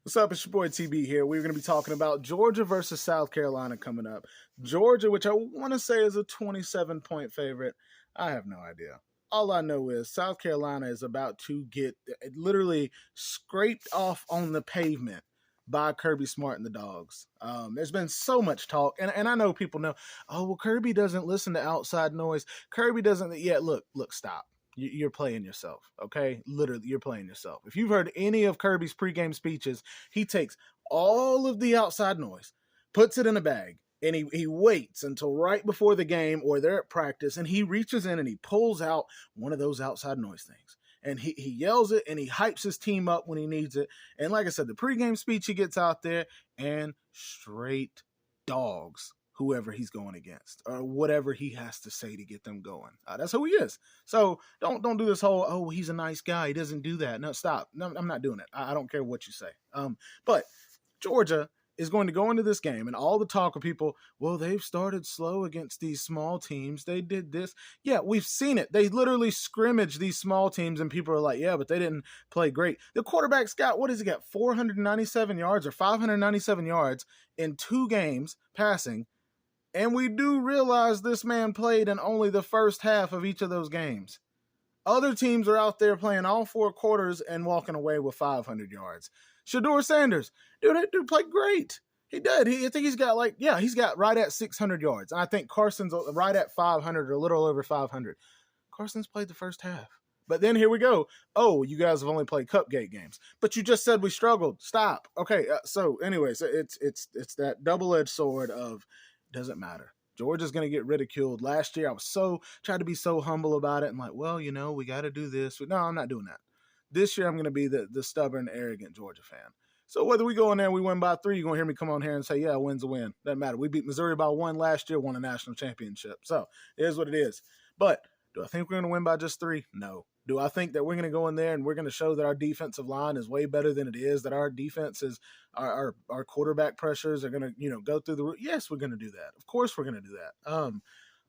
What's up? It's your boy TB here. We're going to be talking about Georgia versus South Carolina coming up. Georgia, which I want to say is a 27-point favorite. I have no idea. All I know is South Carolina is about to get literally scraped off on the pavement by Kirby Smart and the dogs. There's been so much talk, and I know people know, oh, well, Kirby doesn't listen to outside noise. Kirby doesn't. Yeah, look, stop. You're playing yourself, okay? Literally, you're playing yourself. If you've heard any of Kirby's pregame speeches, he takes all of the outside noise, puts it in a bag, and he waits until right before the game or they're at practice, and he reaches in and he pulls out one of those outside noise things. And he yells it and he hypes his team up when he needs it. And like I said, the pregame speech he gets out there and straight dogs whoever he's going against or whatever he has to say to get them going. That's who he is. So don't do this whole, oh, he's a nice guy, he doesn't do that. No, stop. No, I'm not doing it. I don't care what you say. But Georgia is going to go into this game and all the talk of people, well, they've started slow against these small teams. They did this. Yeah, we've seen it. They literally scrimmage these small teams and people are like, yeah, but they didn't play great. The quarterback's got, what has he got, 497 yards or 597 yards in 2 games passing. And we do realize this man played in only the first half of each of those games. Other teams are out there playing all 4 quarters and walking away with 500 yards. Shedeur Sanders, dude, that dude played great. He did. I think he's got he's got right at 600 yards. And I think Carson's right at 500 or a little over 500. Carson's played the first half. But then here we go. Oh, you guys have only played cupcake games. But you just said we struggled. Stop. Okay, so anyways, it's that double-edged sword of doesn't matter. Georgia's going to get ridiculed. Last year, I was tried to be so humble about it and like, well, we got to do this. No, I'm not doing that. This year, I'm going to be the stubborn, arrogant Georgia fan. So whether we go in there and we win by 3, you're going to hear me come on here and say, yeah, a win's a win. Doesn't matter. We beat Missouri by 1 last year, won a national championship. So it is what it is. But do I think we're going to win by just 3? No. Do I think that we're going to go in there and we're going to show that our defensive line is way better than it is, that our defense is, our quarterback pressures are going to, go through the roof? Yes, we're going to do that. Of course we're going to do that.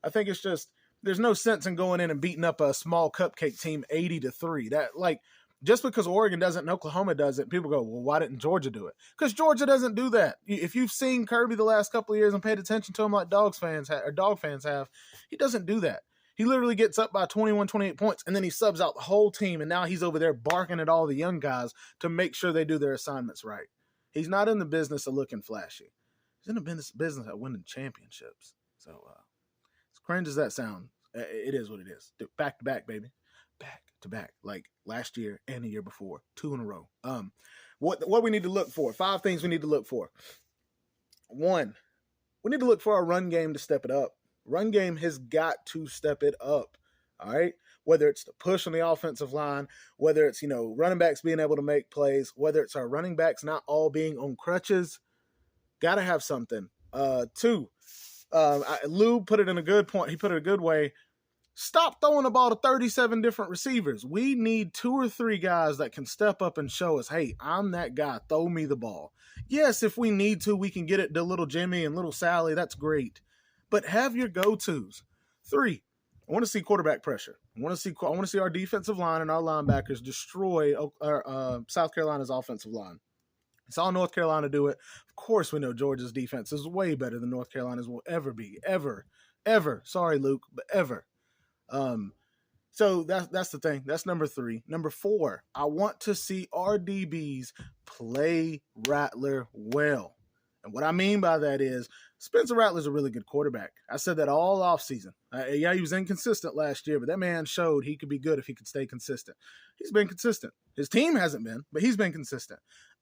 I think it's just, there's no sense in going in and beating up a small cupcake team 80-3. That, just because Oregon doesn't and Oklahoma doesn't, people go, well, why didn't Georgia do it? Because Georgia doesn't do that. If you've seen Kirby the last couple of years and paid attention to him like dog fans have, he doesn't do that. He literally gets up by 21, 28 points, and then he subs out the whole team, and now he's over there barking at all the young guys to make sure they do their assignments right. He's not in the business of looking flashy. He's in the business of winning championships. So, as cringe as that sounds, it is what it is. Back to back, baby. Back to back, like last year and the year before. 2 in a row. What we need to look for. 5 things we need to look for. 1, we need to look for our run game to step it up. Run game has got to step it up, all right? Whether it's the push on the offensive line, whether it's, running backs being able to make plays, whether it's our running backs not all being on crutches, got to have something. 2, Lou put it in a good point. He put it a good way. Stop throwing the ball to 37 different receivers. We need 2 or 3 guys that can step up and show us, hey, I'm that guy. Throw me the ball. Yes, if we need to, we can get it to little Jimmy and little Sally. That's great. But have your go-tos. 3, I want to see quarterback pressure. I want to see our defensive line and our linebackers destroy South Carolina's offensive line. I saw North Carolina do it. Of course, we know Georgia's defense is way better than North Carolina's will ever be. Ever. Sorry, Luke, but ever. So that's the thing. That's number 3. Number 4, I want to see our DBs play Rattler well. And what I mean by that is Spencer Rattler is a really good quarterback. I said that all offseason. Yeah, he was inconsistent last year, but that man showed he could be good if he could stay consistent. He's been consistent. His team hasn't been, but he's been consistent.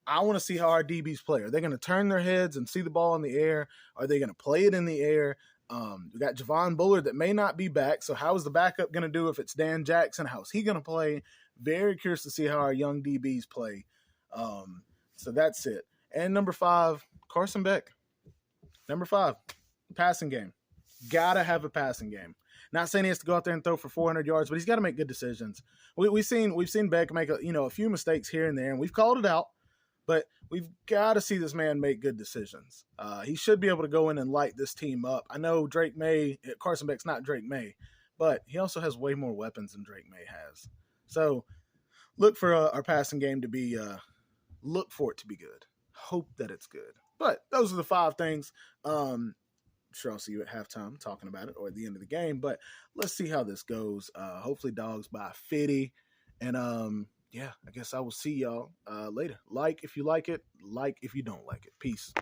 I want to see how our DBs play. Are they going to turn their heads and see the ball in the air? Are they going to play it in the air? We got Javon Bullard that may not be back, so how is the backup going to do if it's Dan Jackson? How's he going to play? Very curious to see how our young DBs play. So that's it. And number 5, Carson Beck. Number 5, passing game. Gotta have a passing game. Not saying he has to go out there and throw for 400 yards, but he's got to make good decisions. We've seen Beck make a few mistakes here and there, and we've called it out. But we've got to see this man make good decisions. He should be able to go in and light this team up. I know Carson Beck's not Drake May, but he also has way more weapons than Drake May has. So look for our passing game to be look for it to be good. Hope that it's good. But those are the 5 things. Sure, I'll see you at halftime talking about it or at the end of the game. But let's see how this goes. Hopefully, dogs by 50. And yeah, I guess I will see y'all later. Like if you like it, like if you don't like it. Peace.